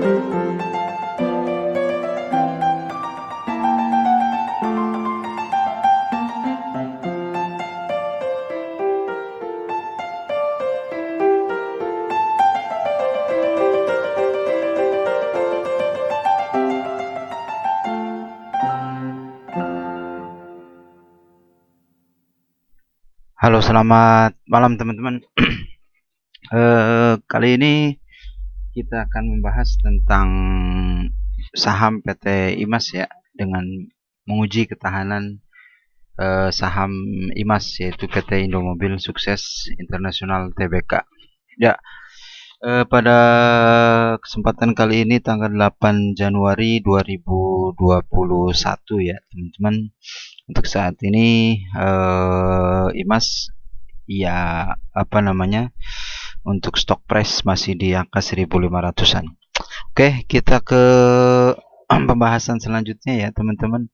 Halo, selamat malam teman-teman. Kali ini kita akan membahas tentang saham PT IMAS ya, dengan menguji ketahanan saham IMAS, yaitu PT Indomobil Sukses Internasional Tbk. Ya, pada kesempatan kali ini tanggal 8 Januari 2021 ya teman-teman. Untuk saat ini IMAS ya untuk stock price masih di angka 1.500-an. Oke, kita ke pembahasan selanjutnya ya teman-teman.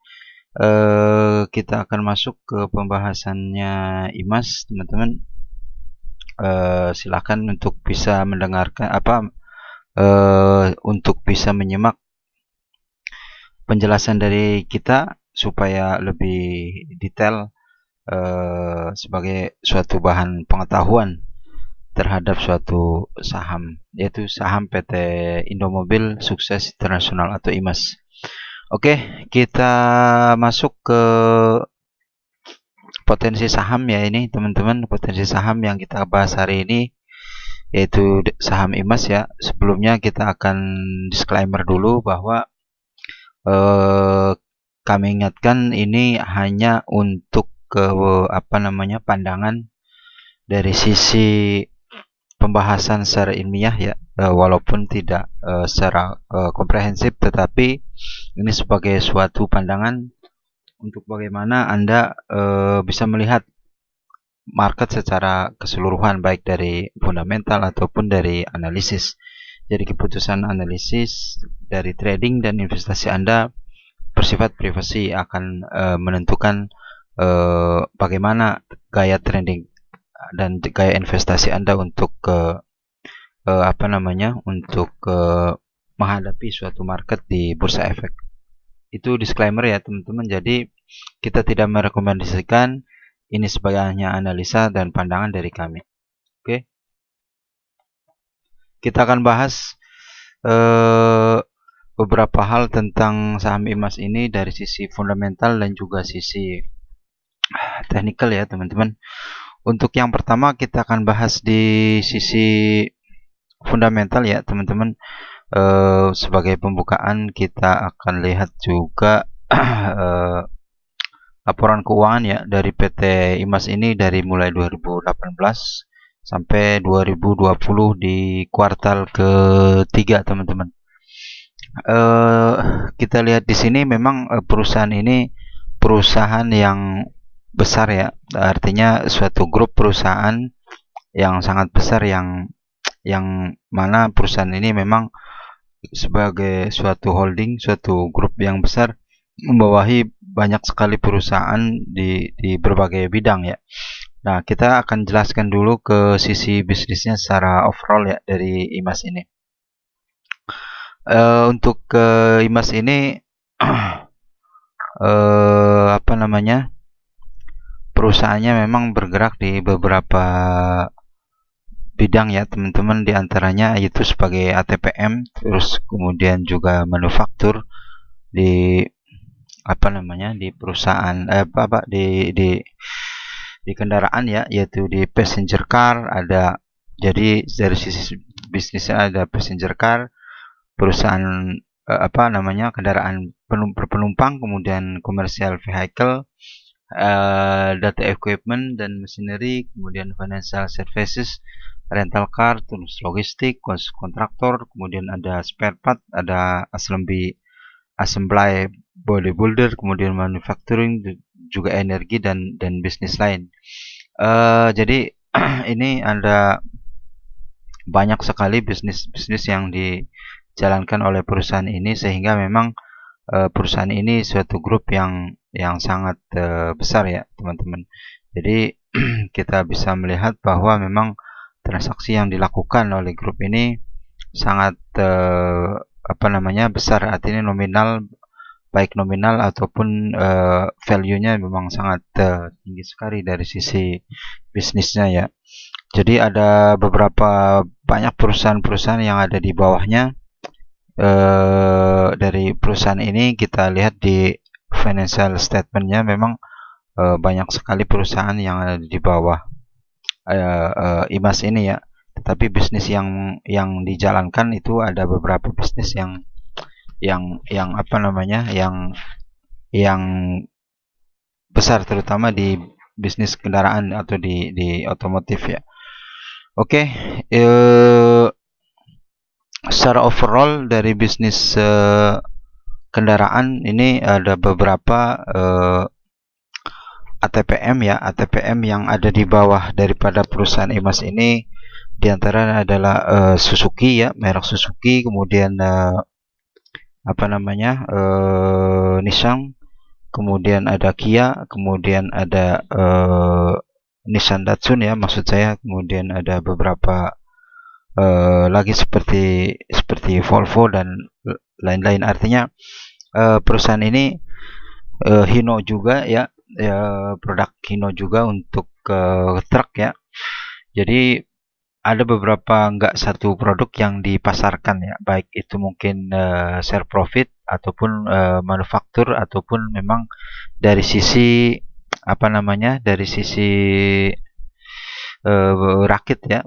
Kita akan masuk ke pembahasannya IMAS teman-teman. Silakan untuk bisa mendengarkan untuk bisa menyimak penjelasan dari kita supaya lebih detail sebagai suatu bahan pengetahuan terhadap suatu saham, yaitu saham PT Indomobil Sukses Internasional atau IMAS. Oke, kita masuk ke potensi saham ya ini teman-teman. Potensi saham yang kita bahas hari ini yaitu saham IMAS ya. Sebelumnya kita akan disclaimer dulu bahwa kami ingatkan ini hanya untuk pandangan dari sisi pembahasan secara ilmiah ya, walaupun tidak secara komprehensif, tetapi ini sebagai suatu pandangan untuk bagaimana Anda bisa melihat market secara keseluruhan, baik dari fundamental ataupun dari analisis. Jadi keputusan analisis dari trading dan investasi Anda bersifat privasi, akan menentukan bagaimana gaya trading dan gaya investasi Anda untuk menghadapi suatu market di bursa efek. Itu disclaimer ya teman-teman. Jadi kita tidak merekomendasikan ini sebagai hanya analisa dan pandangan dari kami. Oke. Kita akan bahas beberapa hal tentang saham IMAS ini dari sisi fundamental dan juga sisi technical ya teman-teman. Untuk yang pertama kita akan bahas di sisi fundamental ya teman-teman. Sebagai pembukaan kita akan lihat juga laporan keuangan ya dari PT IMAS ini dari mulai 2018 sampai 2020 di kuartal ketiga teman-teman. Kita lihat di sini memang perusahaan ini perusahaan yang besar ya, artinya suatu grup perusahaan yang sangat besar yang mana perusahaan ini memang sebagai suatu holding, suatu grup yang besar membawahi banyak sekali perusahaan di berbagai bidang ya. Nah, kita akan jelaskan dulu ke sisi bisnisnya secara overall ya dari IMAS ini. Untuk IMAS ini perusahaannya memang bergerak di beberapa bidang ya teman-teman, diantaranya yaitu sebagai ATPM, terus kemudian juga manufaktur di di perusahaan di kendaraan ya, yaitu di passenger car ada. Jadi dari sisi bisnisnya ada passenger car, perusahaan kendaraan penumpang, kemudian commercial vehicle, data equipment dan machinery, kemudian financial services, rental car, terus logistik, kontraktor, kemudian ada spare part, ada assembly bodybuilder, kemudian manufacturing, juga energi dan bisnis lain. Jadi ini ada banyak sekali bisnis yang dijalankan oleh perusahaan ini, sehingga memang perusahaan ini suatu grup yang sangat besar ya teman-teman. Jadi kita bisa melihat bahwa memang transaksi yang dilakukan oleh grup ini sangat besar, artinya nominal, baik nominal ataupun value-nya memang sangat tinggi sekali dari sisi bisnisnya ya. Jadi ada beberapa banyak perusahaan-perusahaan yang ada di bawahnya. Dari perusahaan ini kita lihat di financial statement-nya memang banyak sekali perusahaan yang ada di bawah IMAS ini ya. Tetapi bisnis yang dijalankan itu ada beberapa bisnis yang yang besar, terutama di bisnis kendaraan atau di otomotif ya. Oke, secara overall dari bisnis kendaraan ini ada beberapa ATPM ya, ATPM yang ada di bawah daripada perusahaan IMAS ini. Diantara adalah Suzuki ya, merek Suzuki, kemudian Nissan, kemudian ada Kia, kemudian ada Nissan Datsun ya, maksud saya, kemudian ada beberapa lagi seperti Volvo dan lain-lain. Artinya perusahaan ini Hino juga ya, produk Hino juga untuk truk ya. Jadi ada beberapa, nggak satu produk yang dipasarkan ya, baik itu mungkin share profit ataupun manufaktur ataupun memang dari sisi dari sisi rakit ya,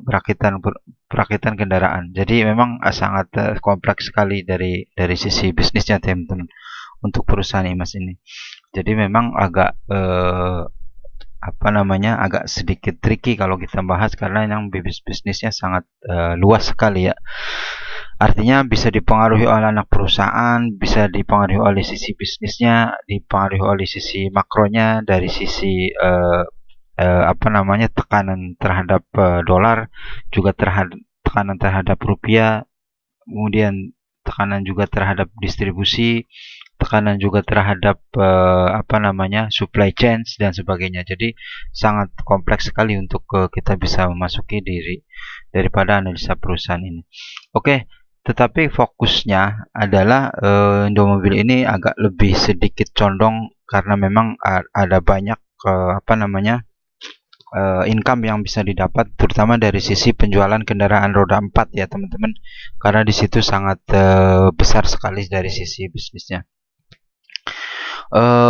perakitan kendaraan. Jadi memang sangat kompleks sekali dari sisi bisnisnya teman-teman untuk perusahaan IMAS ini. Jadi memang agak agak sedikit tricky kalau kita bahas, karena yang bisnisnya sangat luas sekali ya. Artinya bisa dipengaruhi oleh anak perusahaan, bisa dipengaruhi oleh sisi bisnisnya, dipengaruhi oleh sisi makronya, dari sisi tekanan terhadap dolar, juga tekanan terhadap rupiah, kemudian tekanan juga terhadap distribusi, tekanan juga terhadap supply chains dan sebagainya. Jadi sangat kompleks sekali untuk kita bisa memasuki daripada analisa perusahaan ini. Oke, tetapi fokusnya adalah Indomobil ini agak lebih sedikit condong karena memang ada banyak income yang bisa didapat, terutama dari sisi penjualan kendaraan roda 4 ya teman-teman, karena di situ sangat besar sekali dari sisi bisnisnya.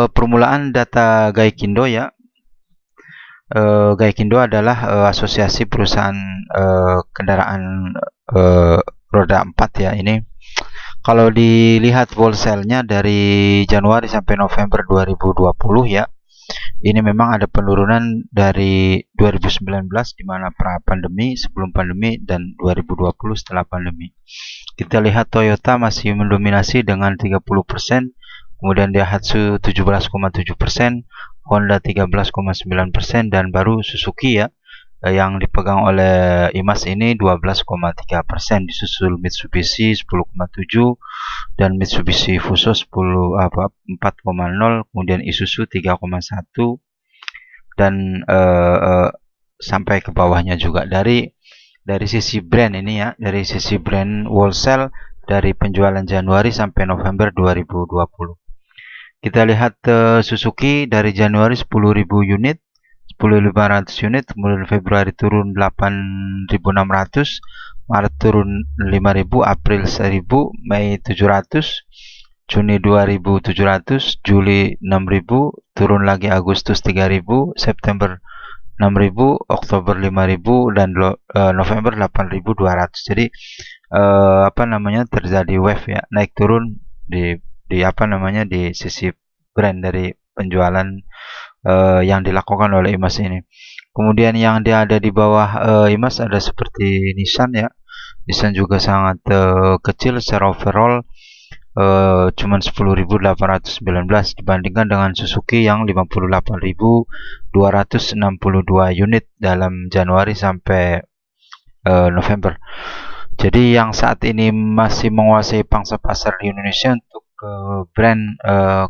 Permulaan data Gaikindo ya. Gaikindo adalah asosiasi perusahaan kendaraan roda 4 ya. Ini kalau dilihat wholesale-nya dari Januari sampai November 2020 ya, ini memang ada penurunan dari 2019 di mana pra-pandemi, sebelum pandemi, dan 2020 setelah pandemi. Kita lihat Toyota masih mendominasi dengan 30%, kemudian Daihatsu 17,7%, Honda 13,9%, dan baru Suzuki ya yang dipegang oleh IMAS ini 12,3%, disusul Mitsubishi 10,7%, dan Mitsubishi Fuso 4,0%, kemudian Isuzu 3,1%, dan sampai ke bawahnya juga. Dari sisi brand ini ya, dari sisi brand wholesale dari penjualan Januari sampai November 2020. Kita lihat Suzuki dari Januari 10.000 unit, 10.500 unit, kemudian Februari turun 8.600, Maret turun 5.000, April 1.000, Mei 700, Juni 2.700, Juli 6.000, turun lagi Agustus 3.000, September 6.000, Oktober 5.000, dan November 8.200. Jadi terjadi wave ya, naik turun di sisi brand dari penjualan yang dilakukan oleh IMAS ini. Kemudian yang dia ada di bawah IMAS ada seperti Nissan ya. Nissan juga sangat kecil secara overall, cuman 10.819 dibandingkan dengan Suzuki yang 58.262 unit dalam Januari sampai November. Jadi yang saat ini masih menguasai pangsa pasar di Indonesia untuk brand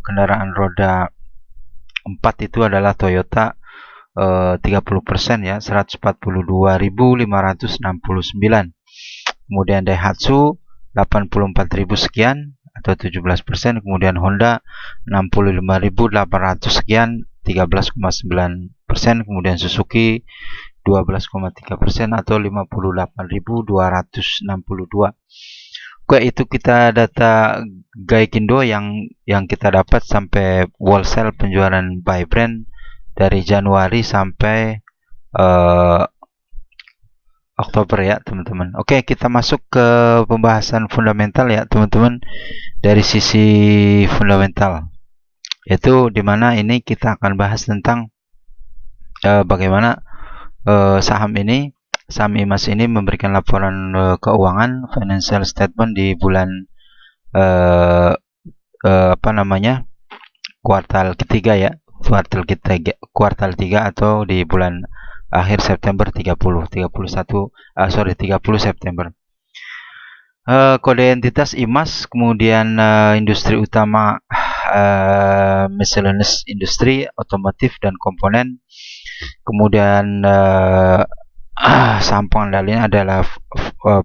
kendaraan roda 4 itu adalah Toyota 30% ya, 142.569. Kemudian Daihatsu 84.000 sekian atau 17%, kemudian Honda 65.800 sekian 13,9%, kemudian Suzuki 12,3% atau 58.262. Oke, itu kita data Gaikindo yang kita dapat sampai wholesale penjualan by brand dari Januari sampai Oktober ya teman-teman. Oke, kita masuk ke pembahasan fundamental ya teman-teman. Dari sisi fundamental, yaitu dimana ini kita akan bahas tentang bagaimana saham IMAS ini memberikan laporan keuangan financial statement di bulan kuartal ketiga ya, kuartal 3 atau di bulan akhir September 30 September. Kode entitas IMAS, kemudian industri utama miscellaneous industri, otomotif dan komponen, kemudian saham pengendalinya adalah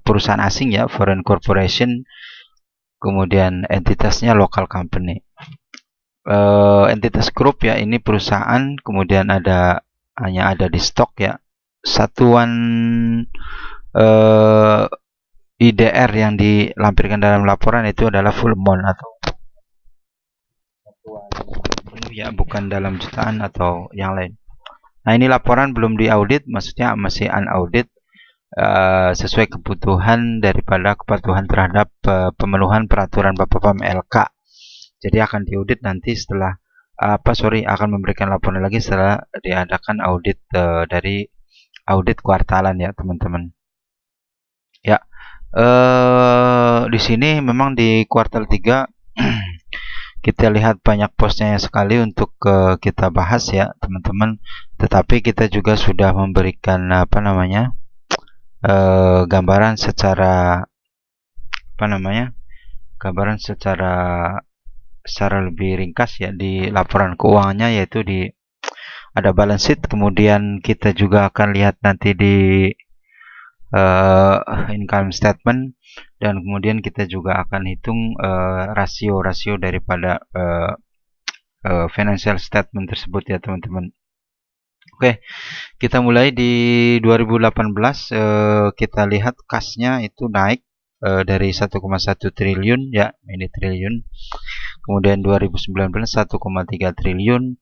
perusahaan asing ya, foreign corporation, kemudian entitasnya local company. Entitas grup ya, ini perusahaan, kemudian hanya ada di stok ya. Satuan IDR yang dilampirkan dalam laporan itu adalah full amount atau ya, bukan dalam jutaan atau yang lain. Nah, ini laporan belum diaudit, maksudnya masih unaudit, sesuai kebutuhan daripada kepatuhan terhadap pemenuhan peraturan BAPEPAM LK. Jadi akan diaudit nanti setelah akan memberikan laporan lagi setelah diadakan audit dari audit kuartalan ya teman-teman. Ya. Di sini memang di kuartal 3 kita lihat banyak posnya sekali untuk kita bahas ya teman-teman, tetapi kita juga sudah memberikan gambaran secara lebih ringkas ya di laporan keuangannya, yaitu ada balance sheet, kemudian kita juga akan lihat nanti di income statement, dan kemudian kita juga akan hitung rasio-rasio daripada financial statement tersebut ya teman-teman. Oke, kita mulai di 2018. Kita lihat kasnya itu naik dari 1,1 triliun ya, ini triliun, kemudian 2019 1,3 triliun,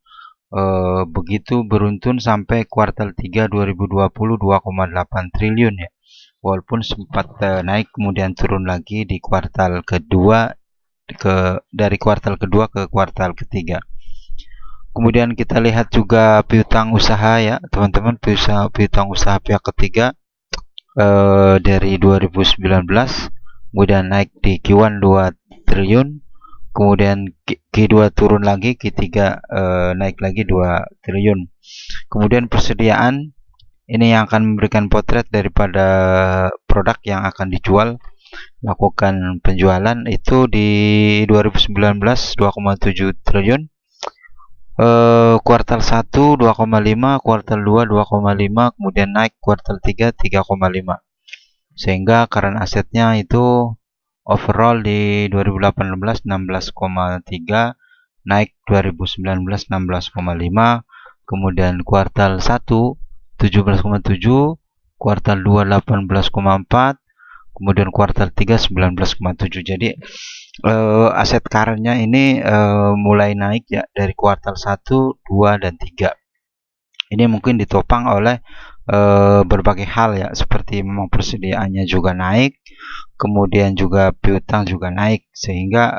begitu beruntun sampai kuartal 3 2020 2,8 triliun ya. Walaupun sempat naik kemudian turun lagi di kuartal kedua, dari kuartal kedua ke kuartal ketiga. Kemudian kita lihat juga piutang usaha ya teman-teman, piutang usaha pihak ketiga dari 2019 kemudian naik di Q1 2 triliun, kemudian Q2 turun lagi, Q3 naik lagi 2 triliun. Kemudian persediaan ini yang akan memberikan potret daripada produk yang akan dijual, lakukan penjualan itu di 2019 2,7 triliun, kuartal 1 2,5, kuartal 2 2,5, kemudian naik kuartal 3 3,5, sehingga current asetnya itu overall di 2018 16,3, naik 2019 16,5, kemudian kuartal 1 17,7, kuartal 2 18,4, kemudian kuartal 3 19,7. Jadi aset currentnya ini mulai naik ya dari kuartal 1, 2 dan 3. Ini mungkin ditopang oleh berbagai hal ya, seperti memang persediaannya juga naik, kemudian juga piutang juga naik, sehingga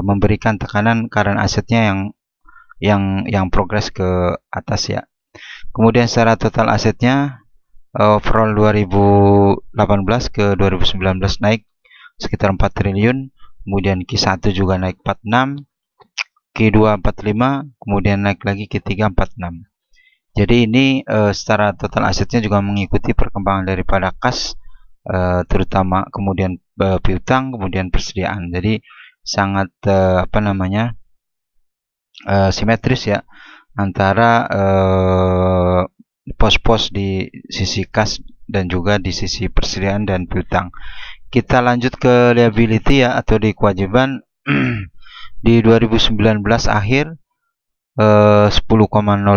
memberikan tekanan current asetnya yang progres ke atas ya. Kemudian secara total asetnya overall 2018 ke 2019 naik sekitar 4 triliun, kemudian Q1 juga naik 46, Q2 45, kemudian naik lagi Q3 46. Jadi ini secara total asetnya juga mengikuti perkembangan daripada kas, terutama kemudian piutang, kemudian persediaan. Jadi sangat simetris ya antara pos-pos di sisi kas dan juga di sisi persediaan dan piutang. Kita lanjut ke liability ya, atau di kewajiban. Di 2019 akhir 10,0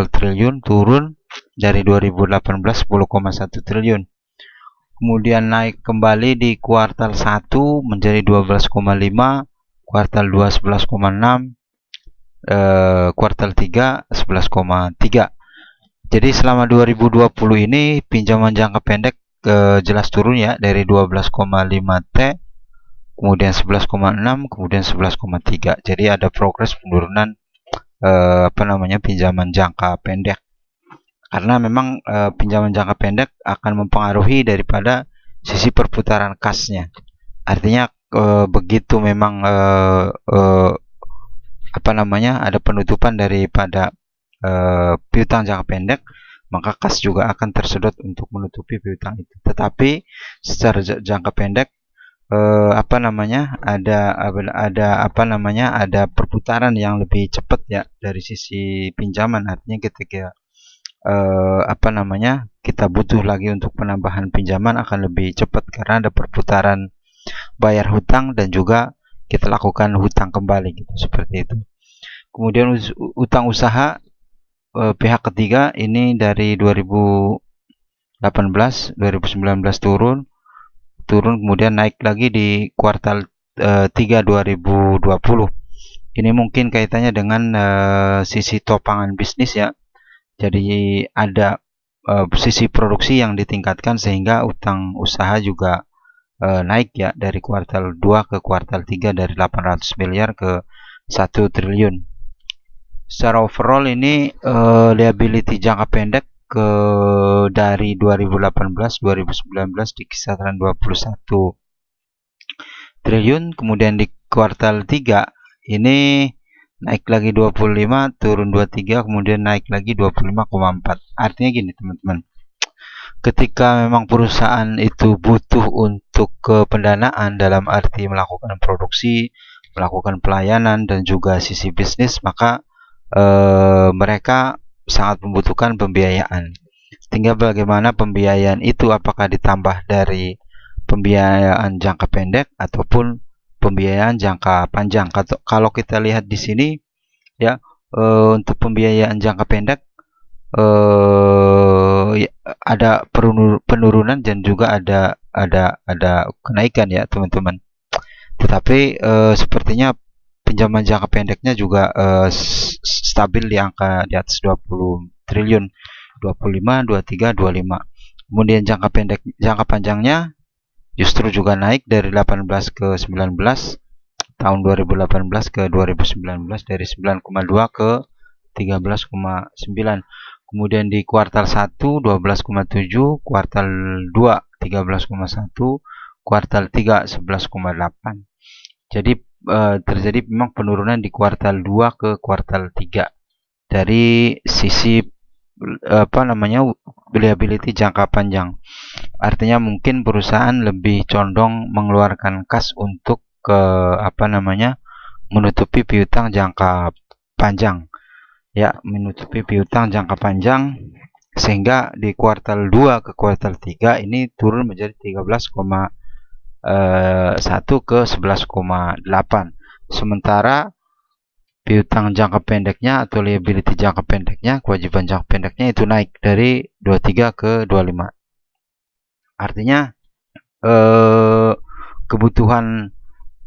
triliun, turun dari 2018 10,1 triliun. Kemudian naik kembali di kuartal 1 menjadi 12,5, kuartal 2 11,6, kuartal 3 11,3. Jadi selama 2020 ini pinjaman jangka pendek jelas turun ya, dari 12,5 T, kemudian 11,6, kemudian 11,3. Jadi ada progres penurunan pinjaman jangka pendek. Karena memang pinjaman jangka pendek akan mempengaruhi daripada sisi perputaran kasnya. Artinya begitu memang ada penutupan daripada piutang jangka pendek, maka kas juga akan tersedot untuk menutupi piutang itu. Tetapi secara jangka pendek ada perputaran yang lebih cepat ya dari sisi pinjaman. Artinya ketika kita butuh lagi untuk penambahan pinjaman akan lebih cepat karena ada perputaran bayar hutang dan juga kita lakukan hutang kembali gitu, seperti itu. Kemudian utang usaha pihak ketiga ini dari 2018 2019 turun, kemudian naik lagi di kuartal 3 2020. Ini mungkin kaitannya dengan sisi topangan bisnis ya. Jadi ada sisi produksi yang ditingkatkan sehingga utang usaha juga naik ya, dari kuartal 2 ke kuartal 3 dari 800 miliar ke 1 triliun. Secara overall ini liability jangka pendek dari 2018-2019 di kisaran 21 triliun, kemudian di kuartal 3 ini naik lagi 25, turun 23, kemudian naik lagi 25,4. Artinya gini teman-teman, ketika memang perusahaan itu butuh untuk pendanaan dalam arti melakukan produksi, melakukan pelayanan dan juga sisi bisnis, maka mereka sangat membutuhkan pembiayaan. Tinggal bagaimana pembiayaan itu, apakah ditambah dari pembiayaan jangka pendek ataupun pembiayaan jangka panjang. Kalau kita lihat di sini ya, untuk pembiayaan jangka pendek ada penurunan dan juga ada kenaikan ya teman-teman. Tetapi sepertinya pinjaman jangka pendeknya juga stabil di angka di atas 20 triliun, 25, 23, 25. Kemudian jangka panjangnya justru juga naik dari 18 ke 19, tahun 2018 ke 2019 dari 9,2 ke 13,9. Kemudian di kuartal 1 12,7, kuartal 2 13,1, kuartal 3 11,8. Jadi terjadi memang penurunan di kuartal 2 ke kuartal 3 dari sisi liability jangka panjang. Artinya mungkin perusahaan lebih condong mengeluarkan kas untuk menutupi piutang jangka panjang. Ya, menutupi piutang jangka panjang, sehingga di kuartal 2 ke kuartal 3 ini turun menjadi 13,1 ke 11,8. Sementara piutang jangka pendeknya atau liability jangka pendeknya, kewajiban jangka pendeknya itu naik dari 23 ke 25. Artinya kebutuhan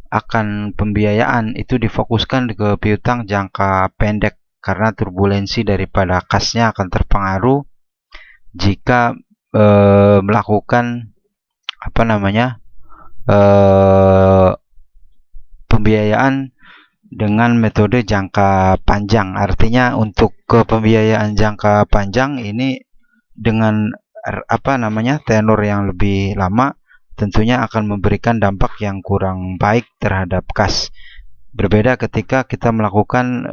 akan pembiayaan itu difokuskan ke piutang jangka pendek karena turbulensi daripada kasnya akan terpengaruh jika melakukan pembiayaan dengan metode jangka panjang. Artinya untuk pembiayaan jangka panjang ini dengan tenor yang lebih lama tentunya akan memberikan dampak yang kurang baik terhadap kas. Berbeda ketika kita melakukan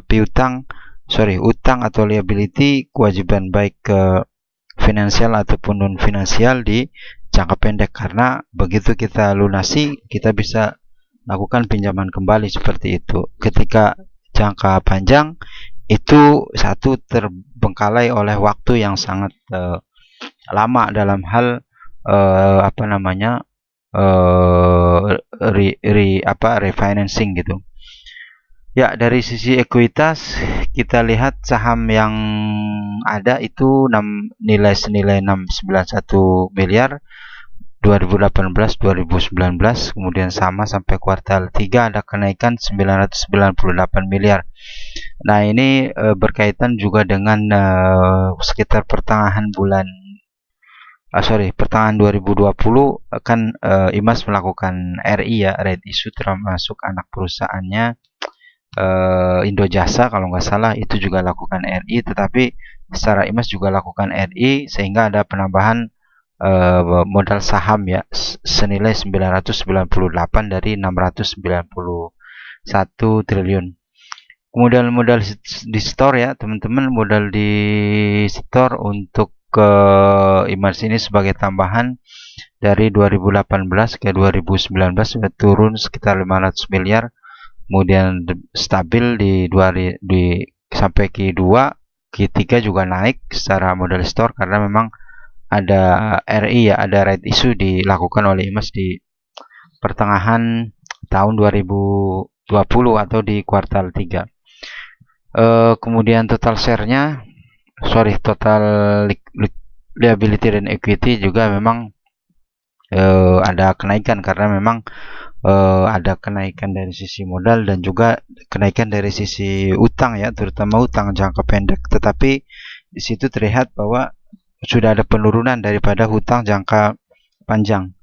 utang atau liability, kewajiban baik ke finansial ataupun non finansial di jangka pendek, karena begitu kita lunasi kita bisa lakukan pinjaman kembali seperti itu. Ketika jangka panjang itu satu terbengkalai oleh waktu yang sangat lama dalam hal apa namanya refinancing gitu. Ya, dari sisi ekuitas kita lihat saham yang ada itu nilai senilai 691 miliar 2018-2019, kemudian sama sampai kuartal 3 ada kenaikan 998 miliar. Nah, ini berkaitan juga dengan sekitar pertengahan pertengahan 2020 kan IMAS melakukan RI ya, right issue, termasuk anak perusahaannya Indojasa kalau nggak salah itu juga lakukan RI, tetapi secara IMAS juga lakukan RI sehingga ada penambahan modal saham ya senilai 998 dari 691 triliun. Kemudian modal di store ya teman-teman, modal di store untuk ke IMAS ini sebagai tambahan dari 2018 ke 2019 sudah turun sekitar 500 miliar, kemudian stabil di sampai Q2, Q3 juga naik secara modal store karena memang ada RI ya, ada right issue dilakukan oleh IMAS di pertengahan tahun 2020 atau di kuartal 3. Kemudian total share-nya, total liability dan equity juga memang ada kenaikan karena memang ada kenaikan dari sisi modal dan juga kenaikan dari sisi utang ya, terutama utang jangka pendek. Tetapi di situ terlihat bahwa sudah ada penurunan daripada hutang jangka panjang.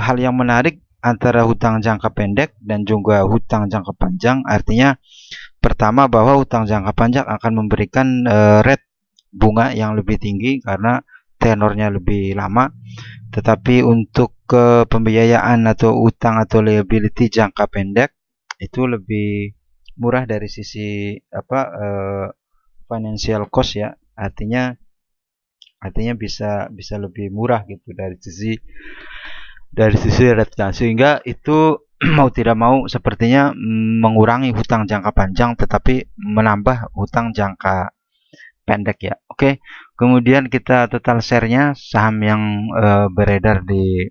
Hal yang menarik antara hutang jangka pendek dan juga hutang jangka panjang, artinya pertama bahwa hutang jangka panjang akan memberikan rate bunga yang lebih tinggi karena tenornya lebih lama, tetapi untuk pembiayaan atau utang atau liability jangka pendek itu lebih murah dari sisi financial cost ya, artinya bisa lebih murah gitu dari sisi rate-nya, sehingga itu mau tidak mau sepertinya mengurangi hutang jangka panjang tetapi menambah hutang jangka pendek ya. Oke. Kemudian kita total share-nya saham yang beredar di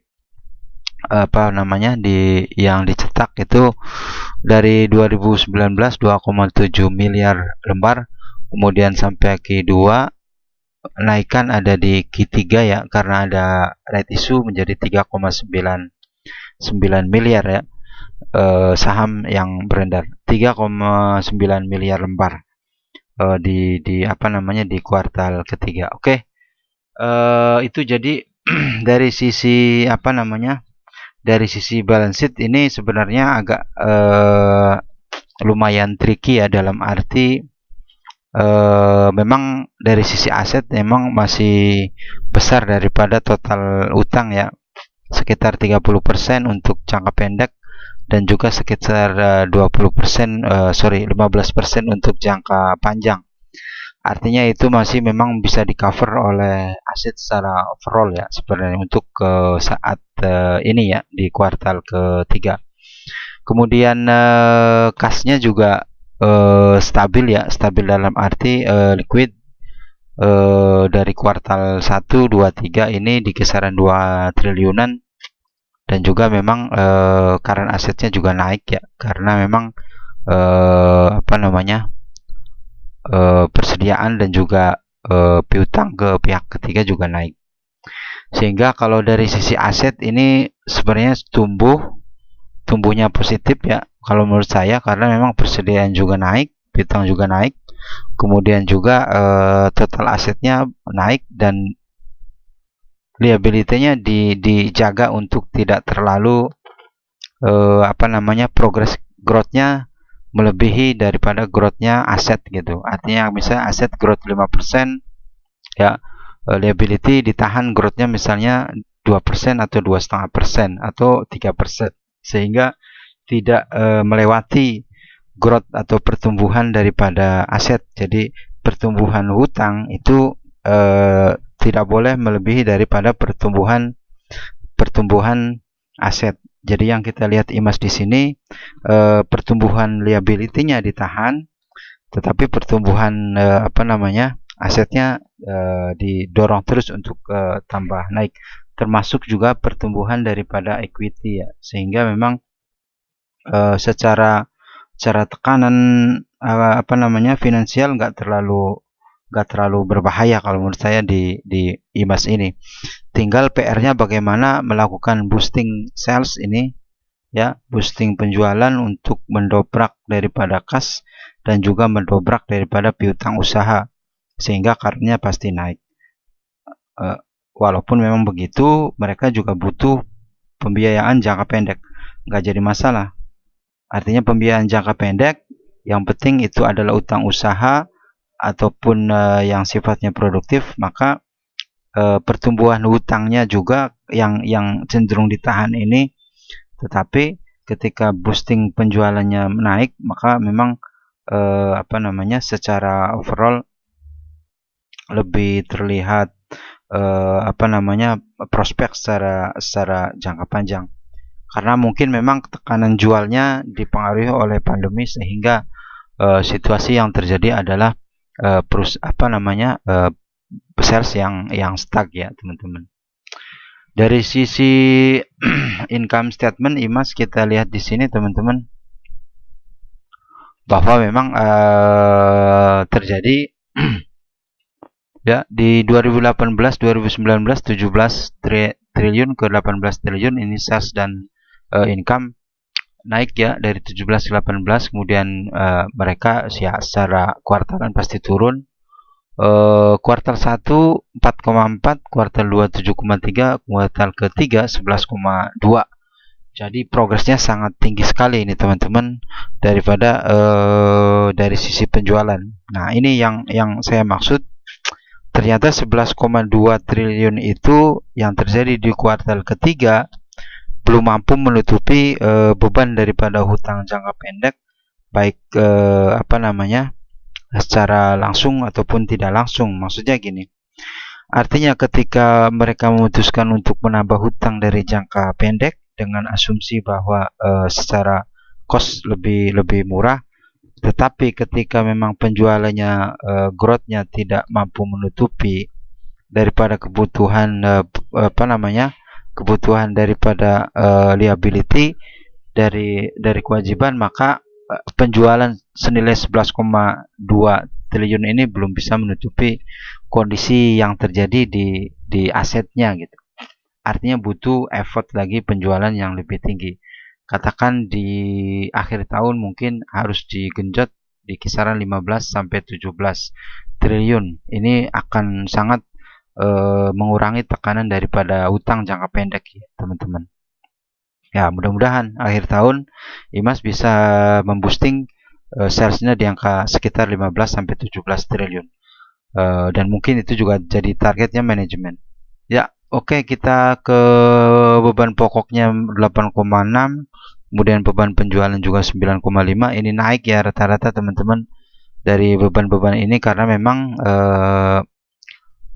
yang dicetak itu dari 2019 2,7 miliar lembar, kemudian sampai Q2 naikkan ada di Q3 ya karena ada right issue menjadi 3,99 miliar ya, saham yang beredar 3,9 miliar lembar di kuartal ketiga. Oke. Itu jadi dari sisi dari sisi balance sheet ini sebenarnya agak lumayan tricky ya, dalam arti memang dari sisi aset memang masih besar daripada total utang ya, sekitar 30% untuk jangka pendek dan juga sekitar 15% untuk jangka panjang. Artinya itu masih memang bisa di cover oleh aset secara overall ya sebenarnya untuk saat ini ya di kuartal ketiga. Kemudian kasnya juga stabil ya, stabil dalam arti liquid dari kuartal 1, 2, 3 ini di kisaran 2 triliunan, dan juga memang current asetnya juga naik ya karena memang persediaan dan juga piutang ke pihak ketiga juga naik, sehingga kalau dari sisi aset ini sebenarnya tumbuhnya positif ya kalau menurut saya, karena memang persediaan juga naik, piutang juga naik, kemudian juga total asetnya naik dan liability-nya dijaga untuk tidak terlalu progress growth-nya melebihi daripada growth-nya aset gitu. Artinya misalnya aset growth 5% ya, liability ditahan growth-nya misalnya 2% atau 2,5% atau 3%, sehingga tidak melewati growth atau pertumbuhan daripada aset. Jadi pertumbuhan hutang itu tidak boleh melebihi daripada pertumbuhan aset. Jadi yang kita lihat IMAS di sini pertumbuhan liability-nya ditahan, tetapi pertumbuhan asetnya didorong terus untuk tambah naik, termasuk juga pertumbuhan daripada equity ya, sehingga memang secara tekanan finansial nggak terlalu berbahaya kalau menurut saya di IMAS ini. Tinggal PR-nya bagaimana melakukan boosting sales ini ya, boosting penjualan untuk mendobrak daripada kas dan juga mendobrak daripada piutang usaha, sehingga karnya pasti naik. Walaupun memang begitu, mereka juga butuh pembiayaan jangka pendek, nggak jadi masalah. Artinya pembiayaan jangka pendek, yang penting itu adalah utang usaha ataupun yang sifatnya produktif, maka pertumbuhan hutangnya juga yang cenderung ditahan ini. Tetapi ketika boosting penjualannya naik, maka memang secara overall lebih terlihat prospek secara jangka panjang. Karena mungkin memang tekanan jualnya dipengaruhi oleh pandemi, sehingga situasi yang terjadi adalah sales yang stuck ya teman-teman. Dari sisi income statement IMAS, kita lihat di sini teman-teman bahwa memang terjadi ya di 2018 2019 17 triliun ke 18 triliun ini sales dan income naik ya dari 17 ke 18. Kemudian mereka secara kuartalan pasti turun. Kuartal 1 4,4, kuartal 2 7,3, kuartal ketiga 11,2. Jadi progresnya sangat tinggi sekali ini teman-teman daripada dari sisi penjualan. Nah, ini yang saya maksud. Ternyata 11,2 triliun itu yang terjadi di kuartal ketiga belum mampu menutupi beban daripada hutang jangka pendek, baik secara langsung ataupun tidak langsung. Maksudnya gini, artinya ketika mereka memutuskan untuk menambah hutang dari jangka pendek dengan asumsi bahwa secara cost lebih murah, tetapi ketika memang penjualannya growth-nya tidak mampu menutupi daripada kebutuhan kebutuhan daripada liability dari kewajiban, maka penjualan senilai 11,2 triliun ini belum bisa menutupi kondisi yang terjadi di asetnya gitu. Artinya butuh effort lagi penjualan yang lebih tinggi. Katakan di akhir tahun mungkin harus digenjot di kisaran 15 sampai 17 triliun. Ini akan sangat mengurangi tekanan daripada utang jangka pendek ya, teman-teman. Ya, mudah-mudahan akhir tahun IMAS bisa memboosting salesnya di angka sekitar 15 sampai 17 triliun. Dan mungkin itu juga jadi targetnya manajemen. Ya, oke, kita ke beban pokoknya 8,6, kemudian beban penjualan juga 9,5. Ini naik ya rata-rata teman-teman dari beban-beban ini, karena memang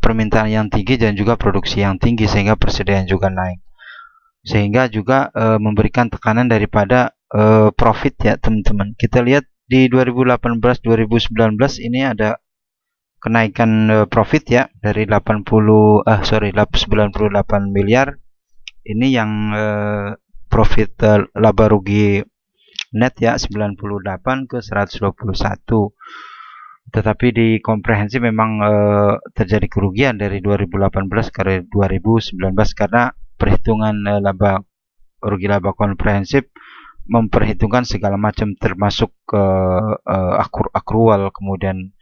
permintaan yang tinggi dan juga produksi yang tinggi, sehingga persediaan juga naik, sehingga juga memberikan tekanan daripada profit ya teman-teman. Kita lihat di 2018-2019 ini ada kenaikan profit ya dari 98 miliar. Ini yang profit laba rugi net ya 98 ke 121. Tetapi di komprehensif memang terjadi kerugian dari 2018 ke 2019 karena perhitungan rugi laba komprehensif memperhitungkan segala macam, termasuk akrual, kemudian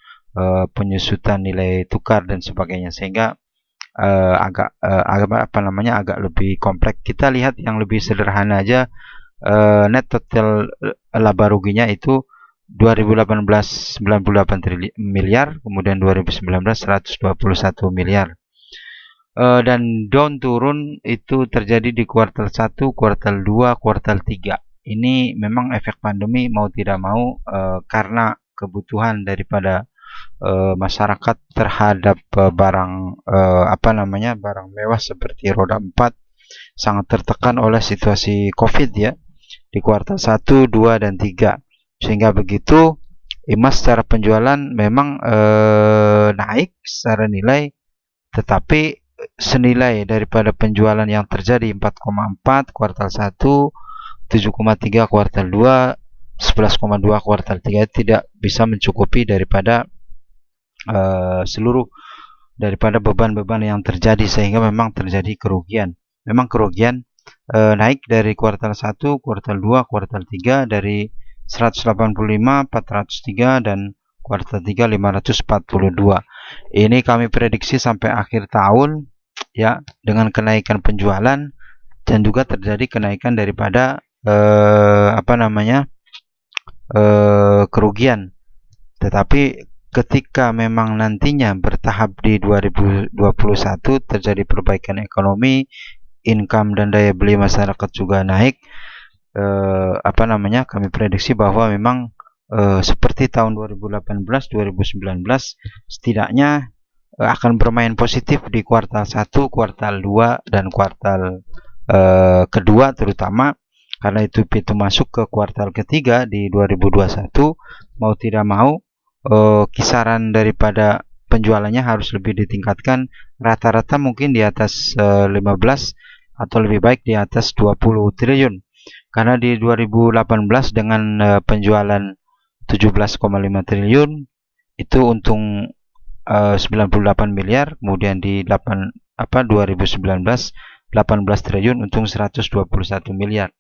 penyusutan nilai tukar dan sebagainya, sehingga agak lebih kompleks. Kita lihat yang lebih sederhana aja, net total laba ruginya itu 2018 98 miliar, kemudian 2019 121 miliar. Dan down turun itu terjadi di kuartal 1, kuartal 2, kuartal 3. Ini memang efek pandemi mau tidak mau, karena kebutuhan daripada masyarakat terhadap barang barang mewah seperti roda 4 sangat tertekan oleh situasi COVID ya di kuartal 1, 2 dan 3. Sehingga begitu IMAS secara penjualan memang naik secara nilai, tetapi senilai daripada penjualan yang terjadi 4,4 kuartal 1, 7,3 kuartal 2, 11,2 kuartal 3 tidak bisa mencukupi daripada seluruh daripada beban-beban yang terjadi, sehingga memang terjadi kerugian. Memang kerugian naik dari kuartal 1, kuartal 2, kuartal 3 dari 185, 403 dan kuartal 3 542. Ini kami prediksi sampai akhir tahun ya, dengan kenaikan penjualan dan juga terjadi kenaikan daripada kerugian. Tetapi ketika memang nantinya bertahap di 2021 terjadi perbaikan ekonomi, income dan daya beli masyarakat juga naik, kami prediksi bahwa memang seperti tahun 2018, 2019 setidaknya akan bermain positif di kuartal 1, kuartal 2 dan kuartal kedua terutama, karena itu pintu masuk ke kuartal ketiga di 2021. Mau tidak mau kisaran daripada penjualannya harus lebih ditingkatkan, rata-rata mungkin di atas 15 atau lebih baik di atas 20 triliun. Karena di 2018 dengan penjualan 17,5 triliun itu untung 98 miliar, kemudian di 2019 18 triliun untung 121 miliar.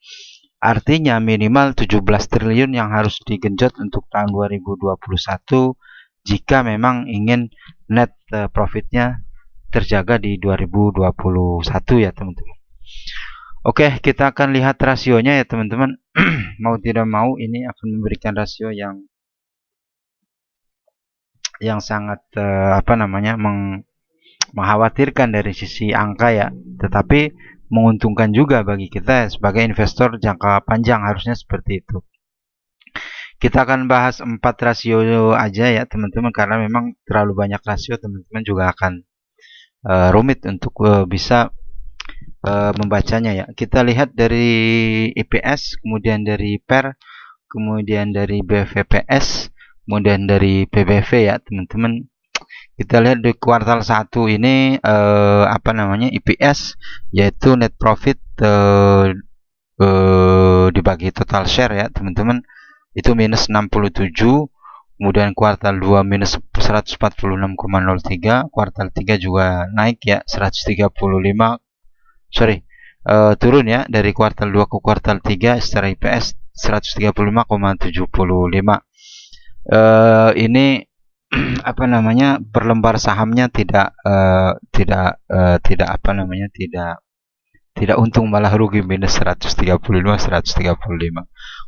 Artinya minimal 17 triliun yang harus digenjot untuk tahun 2021 jika memang ingin net profitnya terjaga di 2021 ya teman-teman. Oke, kita akan lihat rasionya ya teman-teman. Mau tidak mau ini akan memberikan rasio yang sangat mengkhawatirkan dari sisi angka ya, tetapi menguntungkan juga bagi kita sebagai investor jangka panjang, harusnya seperti itu. Kita akan bahas 4 rasio aja ya teman-teman, karena memang terlalu banyak rasio teman-teman juga akan rumit untuk bisa membacanya ya. Kita lihat dari EPS, kemudian dari PER, kemudian dari BVPS, kemudian dari PBV ya teman-teman. Kita lihat di kuartal 1 ini EPS yaitu net profit dibagi total share ya teman-teman, itu minus 67. Kemudian kuartal 2 minus 146,03, kuartal 3 juga naik ya 135, turun ya dari kuartal 2 ke kuartal 3 secara IPS 135,75. Ini per lembar sahamnya tidak untung, malah rugi minus 135.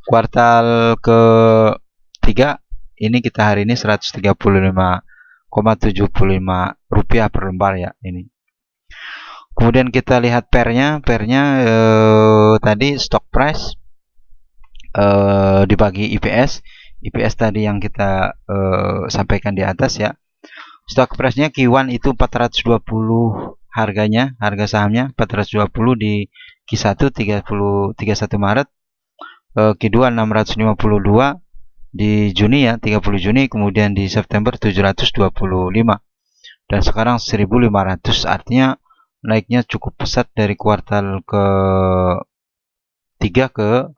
Kuartal ke-3 ini kita hari ini 135,75 rupiah per lembar ya ini. Kemudian kita lihat pernya tadi stock price dibagi IPS tadi yang kita sampaikan di atas ya. Stock price-nya Q1 itu 420 harganya, harga sahamnya 420 di Q1 31 Maret, Q2 652 di Juni ya, 30 Juni, kemudian di September 725 dan sekarang 1500. Artinya naiknya cukup pesat dari kuartal ke-3 ke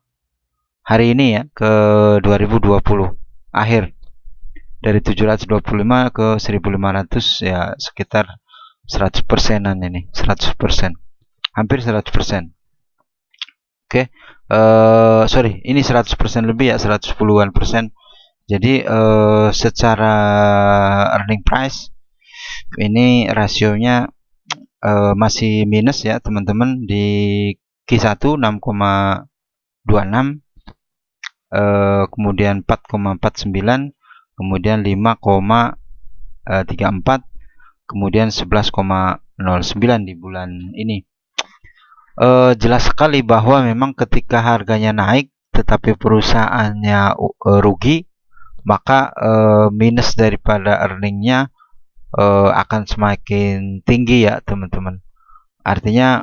hari ini ya, ke 2020 akhir, dari 725 ke 1500 ya, sekitar 100%-an ini, 100%, hampir 100%. Oke, ini 100% lebih ya, 110-an persen. Jadi secara earning price ini rasionya masih minus ya teman-teman. Di Q1 6,26, kemudian 4,49, kemudian 5,34, kemudian 11,09 di bulan ini. Jelas sekali bahwa memang ketika harganya naik tetapi perusahaannya rugi, maka minus daripada earningnya akan semakin tinggi ya teman-teman. Artinya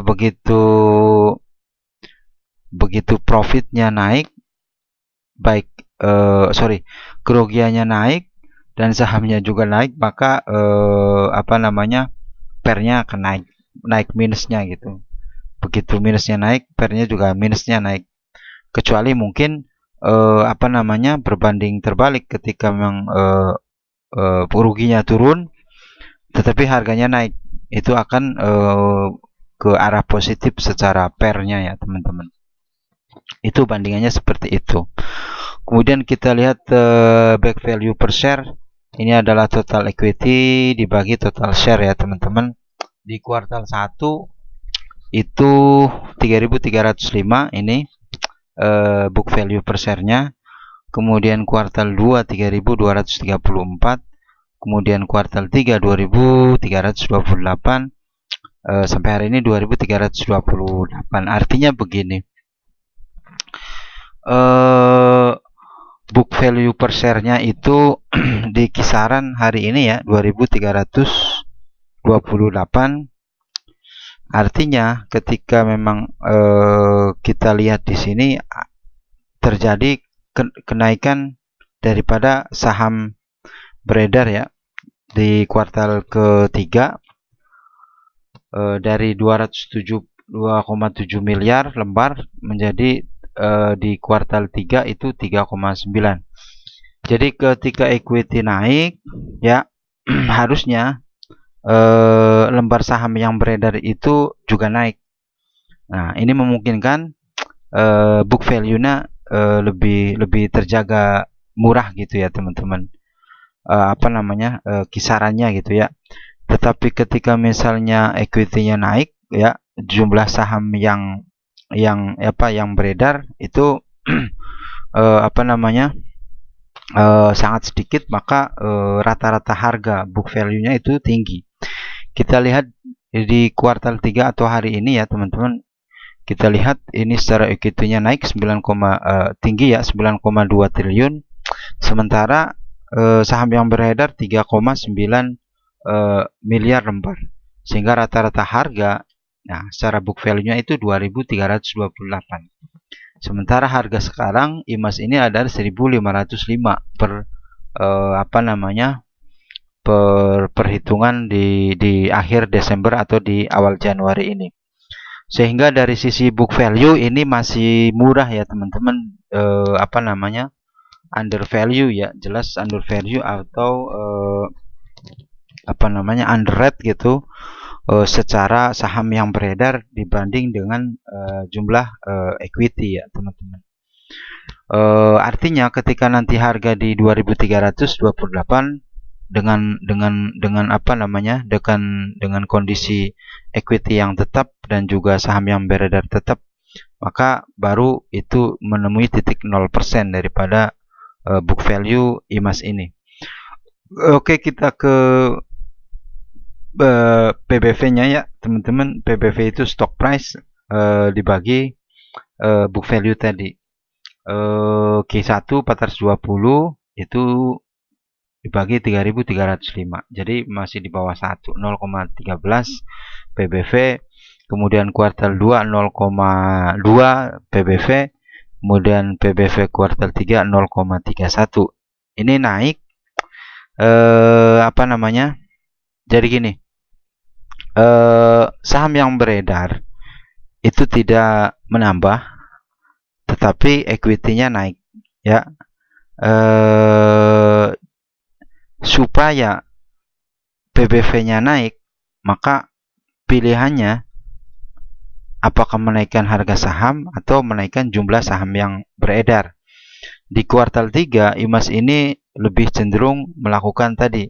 begitu profitnya naik, baik kerugiannya naik dan sahamnya juga naik, maka pairnya akan naik minusnya gitu. Begitu minusnya naik, pairnya juga minusnya naik. Kecuali mungkin berbanding terbalik, ketika memang ruginya turun tetapi harganya naik, itu akan ke arah positif secara pairnya ya teman-teman. Itu bandingannya seperti itu. Kemudian kita lihat back value per share. Ini adalah total equity dibagi total share ya teman-teman. Di kuartal 1 itu 3.305 ini book value per share-nya. Kemudian kuartal 2 3.234. Kemudian kuartal 3 2.328. Sampai hari ini 2.328. Artinya begini. Book value per share-nya itu di kisaran hari ini ya 2.328. Artinya ketika memang kita lihat di sini terjadi kenaikan daripada saham beredar ya di kuartal ketiga dari 207,7 miliar lembar menjadi di kuartal 3 itu 3,9. Jadi ketika equity naik ya harusnya lembar saham yang beredar itu juga naik. Nah, ini memungkinkan book value-nya lebih terjaga murah gitu ya teman-teman. Kisarannya gitu ya. Tetapi ketika misalnya equity-nya naik ya, jumlah saham yang beredar itu sangat sedikit, maka rata-rata harga book value-nya itu tinggi. Kita lihat di kuartal 3 atau hari ini ya teman-teman, kita lihat ini secara equity-nya naik tinggi ya 9,2 triliun, sementara saham yang beredar 3,9 miliar lembar, sehingga rata-rata harga secara book value-nya itu 2.328. Sementara harga sekarang IMAS ini adalah 1.505 per perhitungan di akhir Desember atau di awal Januari ini. Sehingga dari sisi book value ini masih murah ya teman-teman, under value ya, jelas under value atau underrate gitu secara saham yang beredar dibanding dengan jumlah equity ya teman-teman. Artinya ketika nanti harga di 2.328 dengan kondisi equity yang tetap dan juga saham yang beredar tetap, maka baru itu menemui titik 0% daripada book value IMAS ini. Oke, kita ke PBV-nya ya teman-teman. PBV itu stock price dibagi book value tadi. Q1 420 itu dibagi 3.305. Jadi masih di bawah 1, 0,13 PBV. Kemudian kuartal 2 0,2 PBV. Kemudian PBV kuartal 3 0,31. Ini naik jadi gini, saham yang beredar itu tidak menambah, tetapi equity-nya naik ya. Supaya PBV-nya naik, maka pilihannya apakah menaikkan harga saham atau menaikkan jumlah saham yang beredar. Di kuartal 3 IMAS ini lebih cenderung melakukan tadi,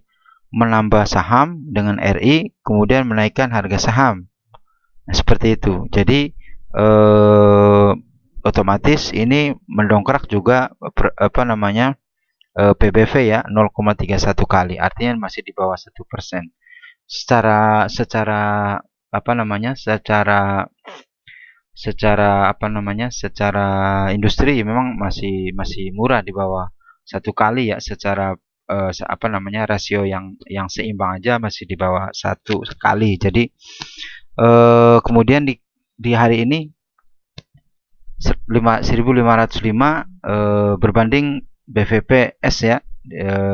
menambah saham dengan RI, kemudian menaikkan harga saham. Nah, seperti itu. Jadi otomatis ini mendongkrak juga PBV ya 0,31 kali. Artinya masih di bawah 1%. Secara industri memang masih murah di bawah 1 kali ya, secara rasio yang seimbang aja masih di bawah 1 kali. Jadi kemudian di hari ini 1.505 berbanding BVPS ya,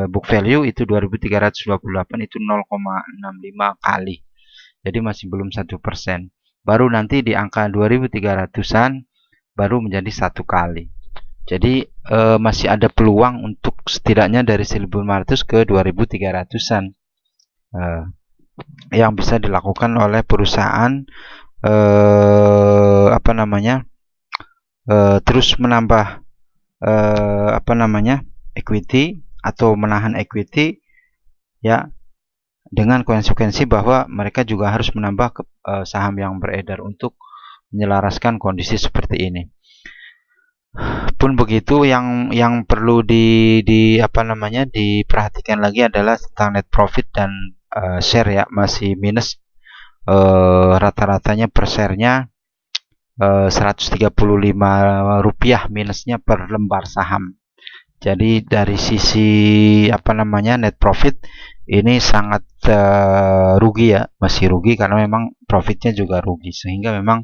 book value itu 2328, itu 0,65 kali. Jadi masih belum 1%. Baru nanti di angka 2300-an baru menjadi 1 kali. Jadi masih ada peluang untuk setidaknya dari 1500 ke 2300-an yang bisa dilakukan oleh perusahaan terus menambah equity atau menahan equity ya, dengan konsekuensi bahwa mereka juga harus menambah saham yang beredar untuk menyelaraskan kondisi seperti ini. Pun begitu, yang perlu diperhatikan lagi adalah tentang net profit dan share ya, masih minus rata-ratanya per share-nya Rp135 minusnya per lembar saham. Jadi dari sisi net profit ini sangat rugi ya, masih rugi karena memang profitnya juga rugi, sehingga memang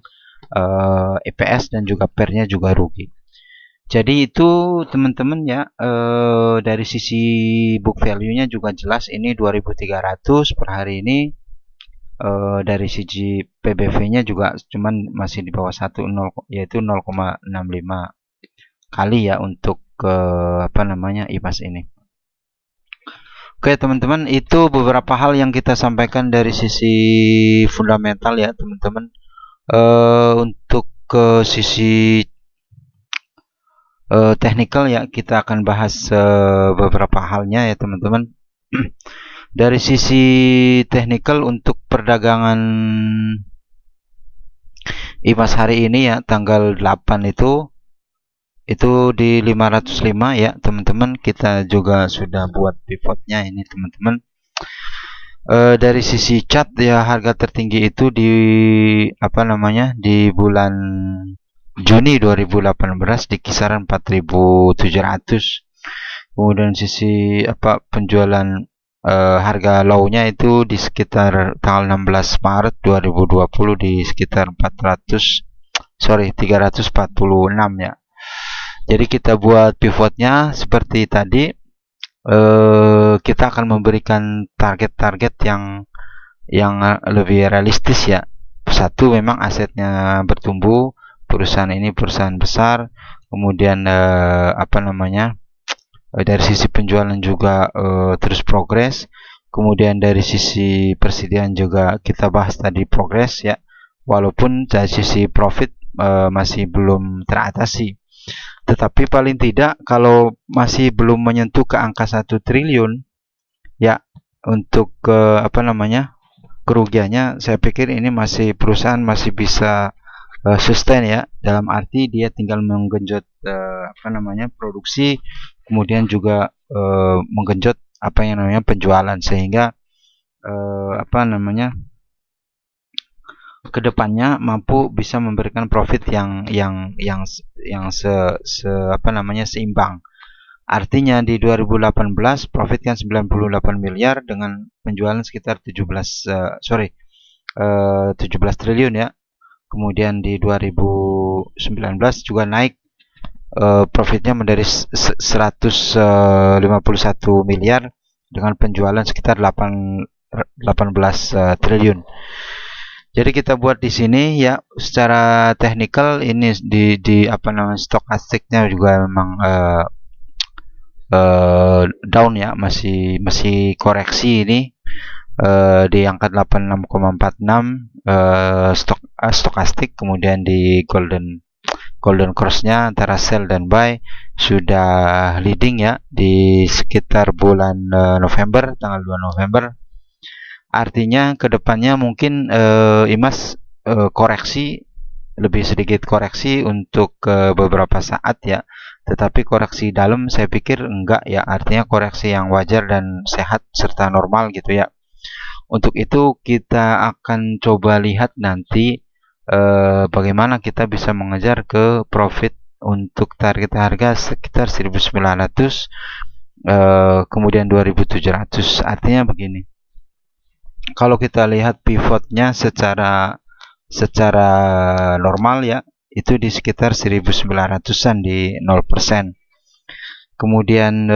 EPS dan juga PER-nya juga rugi. Jadi itu teman-teman ya, dari sisi book value-nya juga jelas ini 2300 per hari ini. Dari sisi PBV-nya juga cuman masih di bawah 1, yaitu 0,65 kali ya untuk IMAS ini. Oke teman-teman, itu beberapa hal yang kita sampaikan dari sisi fundamental ya teman-teman. Untuk ke sisi technical ya, kita akan bahas beberapa halnya ya teman-teman. Dari sisi technical untuk perdagangan IMAS hari ini ya, tanggal 8 itu di 505 ya teman-teman. Kita juga sudah buat pivotnya ini teman-teman. Dari sisi chart ya, harga tertinggi itu di di bulan Juni 2018 di kisaran 4.700. Kemudian sisi penjualan harga low-nya itu di sekitar tanggal 16 Maret 2020 di sekitar 346 ya. Jadi kita buat pivotnya seperti tadi. Kita akan memberikan target-target yang lebih realistis ya. Satu, memang asetnya bertumbuh, perusahaan ini perusahaan besar, kemudian dari sisi penjualan juga terus progres, kemudian dari sisi persediaan juga kita bahas tadi progres ya, walaupun dari sisi profit masih belum teratasi, tetapi paling tidak kalau masih belum menyentuh ke angka 1 triliun ya, untuk kerugiannya saya pikir ini perusahaan masih bisa sustain ya, dalam arti dia tinggal menggenjot produksi, kemudian juga menggenjot penjualan, sehingga kedepannya mampu bisa memberikan profit yang seimbang. Artinya di 2018 profit kan 98 miliar dengan penjualan sekitar 17 triliun ya. Kemudian di 2019 juga naik profitnya menjadi 151 miliar dengan penjualan sekitar 18 triliun. Jadi kita buat di sini ya, secara technical ini di stokastiknya juga memang down ya, masih koreksi ini di angka 86,46 stokastik. Kemudian di golden cross-nya antara sell dan buy sudah leading ya di sekitar bulan November, tanggal 2 November. Artinya kedepannya mungkin IMAS koreksi, lebih sedikit koreksi untuk beberapa saat ya, tetapi koreksi dalam saya pikir enggak ya, artinya koreksi yang wajar dan sehat serta normal gitu ya. Untuk itu kita akan coba lihat nanti bagaimana kita bisa mengejar ke profit untuk target harga sekitar 1900 kemudian 2700. Artinya begini, kalau kita lihat pivotnya secara normal ya, itu di sekitar 1900-an di 0%. kemudian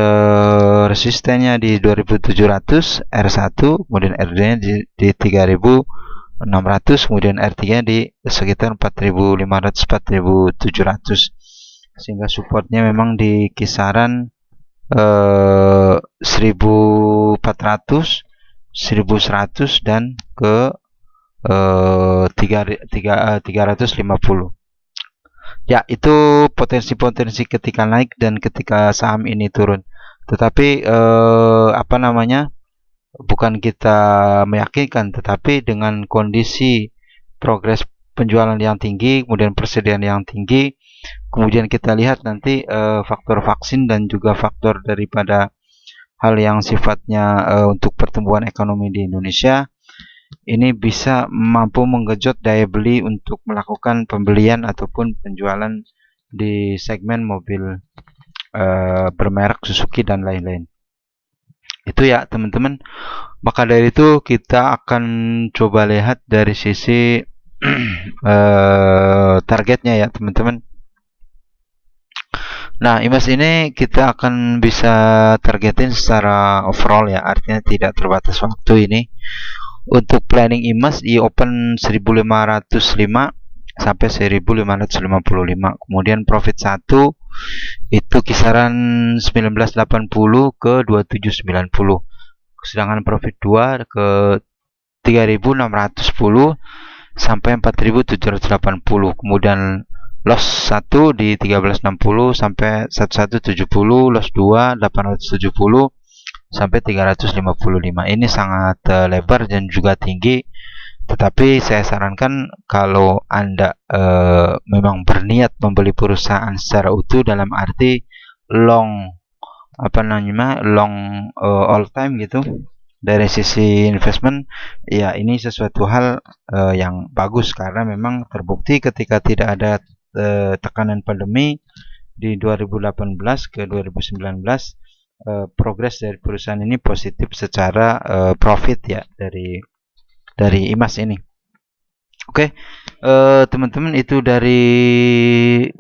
resistennya di 2700 R1, kemudian R2 nya di 3600, kemudian R3 nya di sekitar 4500 4700, sehingga supportnya memang di kisaran 1400 1100 dan ke 350. Ya, itu potensi-potensi ketika naik dan ketika saham ini turun. Tetapi apa namanya? Bukan kita meyakinkan, tetapi dengan kondisi progres penjualan yang tinggi, kemudian persediaan yang tinggi, kemudian kita lihat nanti faktor vaksin dan juga faktor daripada hal yang sifatnya untuk pertumbuhan ekonomi di Indonesia, ini bisa mampu menggenjot daya beli untuk melakukan pembelian ataupun penjualan di segmen mobil bermerek Suzuki dan lain-lain. Itu ya teman-teman. Maka dari itu kita akan coba lihat dari sisi targetnya ya teman-teman. Nah, IMAS ini kita akan bisa targetin secara overall ya, artinya tidak terbatas waktu ini. Untuk planning IMAS di open 1505 sampai 1555. Kemudian profit 1 itu kisaran 1980 ke 2790. Sedangkan profit 2 ke 3610 sampai 4780. Kemudian loss 1 di 1360 sampai 1170, loss 2 870 sampai 355. Ini sangat lebar dan juga tinggi. Tetapi saya sarankan kalau Anda memang berniat membeli perusahaan secara utuh dalam arti long all time gitu, dari sisi investment, ya ini sesuatu hal yang bagus karena memang terbukti ketika tidak ada tekanan pandemi di 2018 ke 2019, progres dari perusahaan ini positif secara profit ya dari IMAS ini. Oke, teman-teman, itu dari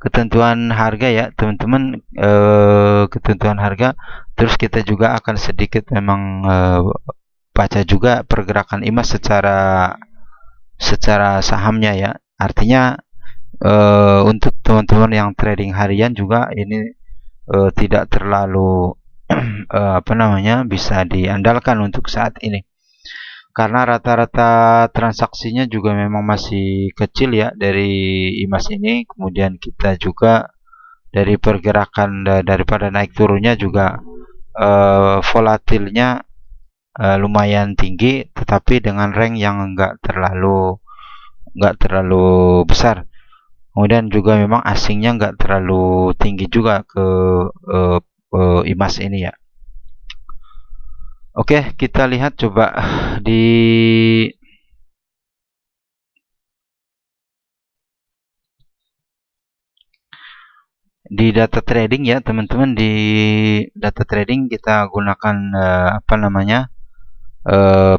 ketentuan harga ya teman-teman, ketentuan harga. Terus kita juga akan sedikit memang baca juga pergerakan IMAS secara sahamnya ya. Artinya untuk teman-teman yang trading harian juga ini tidak terlalu bisa diandalkan untuk saat ini, karena rata-rata transaksinya juga memang masih kecil ya dari IMAS ini. Kemudian kita juga dari pergerakan daripada naik turunnya juga volatilnya lumayan tinggi, tetapi dengan rank yang enggak terlalu besar. Kemudian juga memang asingnya enggak terlalu tinggi juga ke IMAS ini ya. Oke, kita lihat coba di data trading ya teman-teman. Di data trading kita gunakan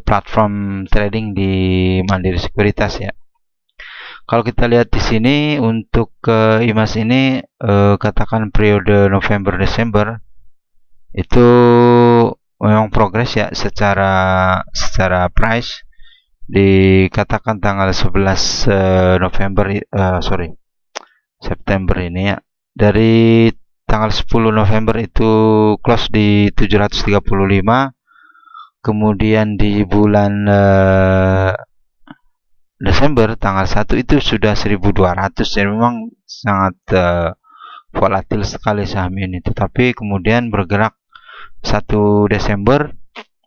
platform trading di Mandiri Sekuritas ya. Kalau kita lihat di sini untuk IMAS ini katakan periode November Desember itu memang progres ya secara price. Dikatakan tanggal 11 September ini ya, dari tanggal 10 November itu close di 735, kemudian di bulan Desember tanggal 1 itu sudah 1200. Jadi memang sangat volatil sekali saham ini. Tetapi kemudian bergerak 1 Desember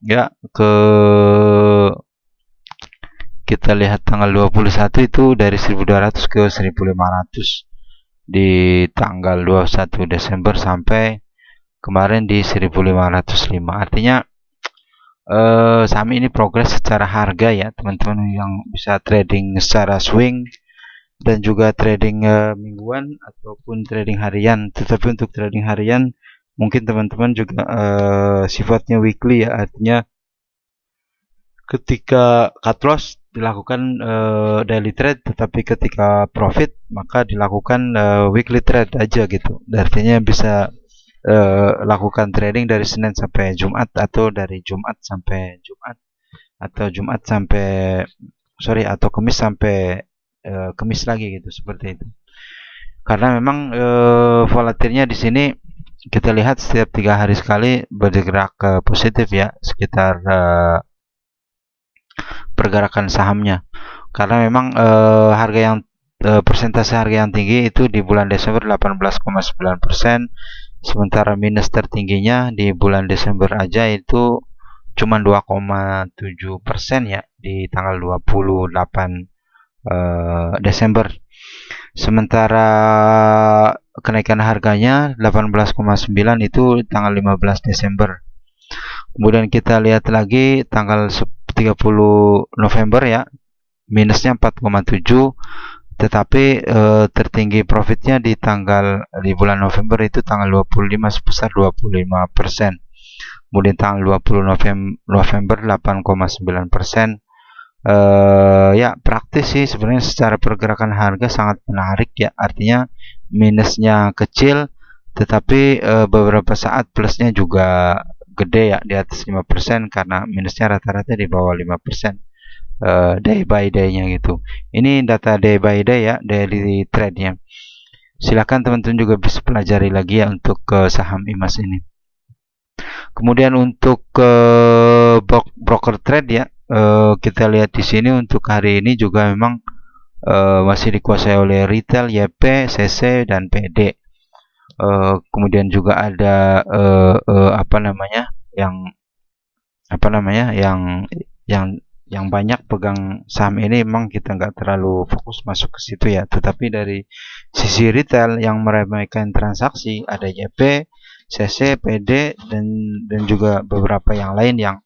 ya, kita lihat tanggal 21 itu dari 1200 ke 1500 di tanggal 21 Desember sampai kemarin di 1505. Artinya saham ini progres secara harga ya teman-teman yang bisa trading secara swing dan juga trading mingguan ataupun trading harian. Tetapi untuk trading harian mungkin teman-teman juga sifatnya weekly ya, artinya ketika cut loss dilakukan daily trade, tetapi ketika profit maka dilakukan weekly trade aja gitu. Artinya bisa lakukan trading dari Senin sampai Jumat, atau dari Jumat sampai Jumat, atau Jumat sampai atau Kamis sampai Kamis lagi gitu, seperti itu. Karena memang volatilnya di sini kita lihat setiap 3 hari sekali bergerak ke positif ya, sekitar pergerakan sahamnya. Karena memang harga yang persentase harga yang tinggi itu di bulan Desember 18,9%, sementara minus tertingginya di bulan Desember aja itu cuma 2,7% ya, di tanggal 28 Desember. Sementara kenaikan harganya 18,9 itu tanggal 15 Desember. Kemudian kita lihat lagi tanggal 30 November ya, minusnya 4,7, tetapi tertinggi profitnya di bulan November itu tanggal 25 sebesar 25%. Kemudian tanggal 20 November 8,9%. Ya praktis sih sebenarnya, secara pergerakan harga sangat menarik ya. Artinya minusnya kecil, tetapi beberapa saat plusnya juga gede ya, di atas 5%, karena minusnya rata-rata di bawah 5%. Day by day-nya gitu. Ini data day by day ya, daily trade-nya. Silakan teman-teman juga bisa pelajari lagi ya untuk saham IMAS ini. Kemudian untuk broker trade ya, kita lihat di sini untuk hari ini juga memang masih dikuasai oleh retail, YP, CC, dan PD. Kemudian juga ada yang banyak pegang saham ini. Memang kita nggak terlalu fokus masuk ke situ ya, tetapi dari sisi retail yang meramaikan transaksi ada YP, CC, PD, dan juga beberapa yang lain yang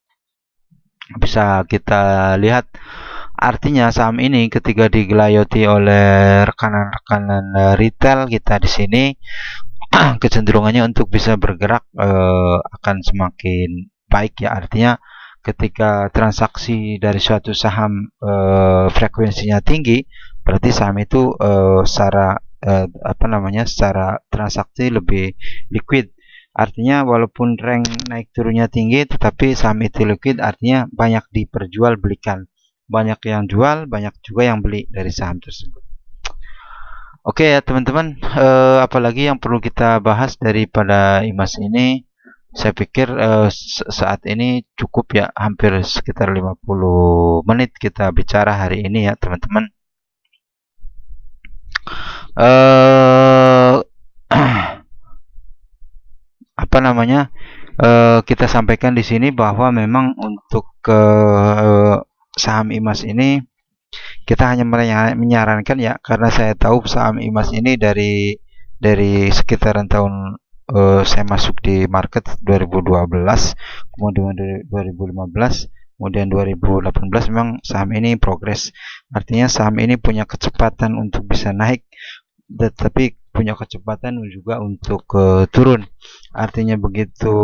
bisa kita lihat. Artinya saham ini ketika digelayoti oleh rekanan-rekanan retail kita di sini, kecenderungannya untuk bisa bergerak akan semakin baik ya. Artinya ketika transaksi dari suatu saham frekuensinya tinggi, berarti saham itu secara transaksi lebih liquid. Artinya walaupun rank naik turunnya tinggi, tetapi saham itu liquid, artinya banyak diperjualbelikan, banyak yang jual, banyak juga yang beli dari saham tersebut. Oke ya teman-teman, apalagi yang perlu kita bahas daripada IMAS ini? Saya pikir saat ini cukup ya, hampir sekitar 50 menit kita bicara hari ini ya teman-teman. Kita sampaikan di sini bahwa memang untuk saham IMAS ini kita hanya menyarankan ya, karena saya tahu saham IMAS ini dari sekitaran tahun saya masuk di market 2012, kemudian 2015, kemudian 2018 memang saham ini progres. Artinya saham ini punya kecepatan untuk bisa naik, tetapi punya kecepatan juga untuk turun. Artinya begitu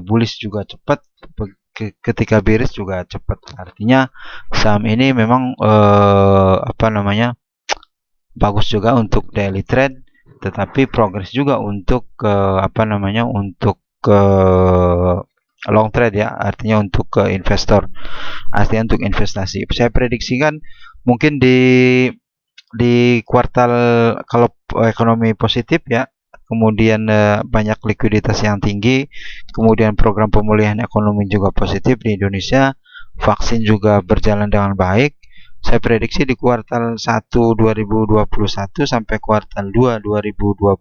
bullish juga cepat, ketika bearish juga cepat. Artinya saham ini memang bagus juga untuk daily trade, tetapi progres juga untuk long trade ya, artinya untuk investor, artinya untuk investasi. Saya prediksikan mungkin di kuartal, kalau ekonomi positif ya, kemudian banyak likuiditas yang tinggi, kemudian program pemulihan ekonomi juga positif di Indonesia, vaksin juga berjalan dengan baik. Saya prediksi di kuartal 1 2021 sampai kuartal 2 2022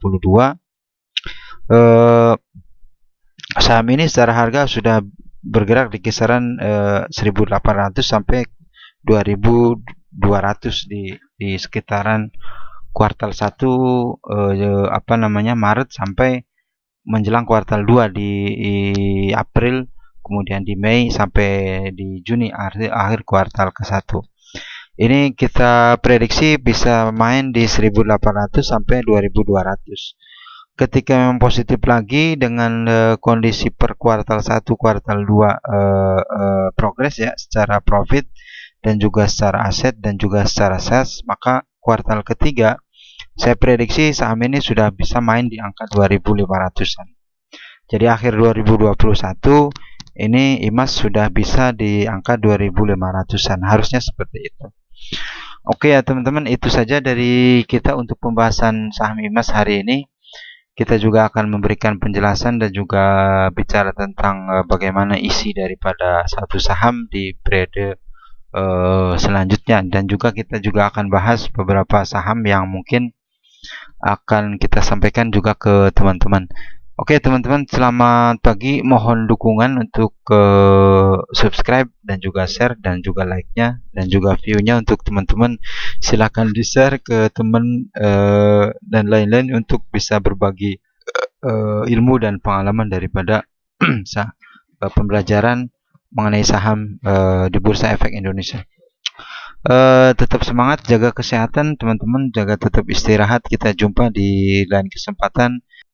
saham ini secara harga sudah bergerak di kisaran 1.800 sampai 2.200 di sekitaran kuartal 1 Maret sampai menjelang kuartal 2 di April, kemudian di Mei sampai di Juni, akhir kuartal ke-1. Ini kita prediksi bisa main di 1.800 sampai 2.200. ketika memang positif lagi dengan kondisi per kuartal 1, kuartal 2 progres ya secara profit dan juga secara aset dan juga secara sales, maka kuartal ketiga saya prediksi saham ini sudah bisa main di angka 2.500-an. Jadi akhir 2021 ini IMAS sudah bisa di angka 2.500-an, harusnya seperti itu. Oke ya teman-teman, itu saja dari kita untuk pembahasan saham IMAS hari ini. Kita juga akan memberikan penjelasan dan juga bicara tentang bagaimana isi daripada satu saham di periode selanjutnya, dan juga kita juga akan bahas beberapa saham yang mungkin akan kita sampaikan juga ke teman-teman. Oke teman-teman, selamat pagi. Mohon dukungan untuk subscribe dan juga share dan juga like-nya dan juga view-nya untuk teman-teman. Silahkan di-share ke teman dan lain-lain untuk bisa berbagi ilmu dan pengalaman daripada pembelajaran mengenai saham di Bursa Efek Indonesia. Tetap semangat, jaga kesehatan teman-teman, jaga tetap istirahat. Kita jumpa di lain kesempatan.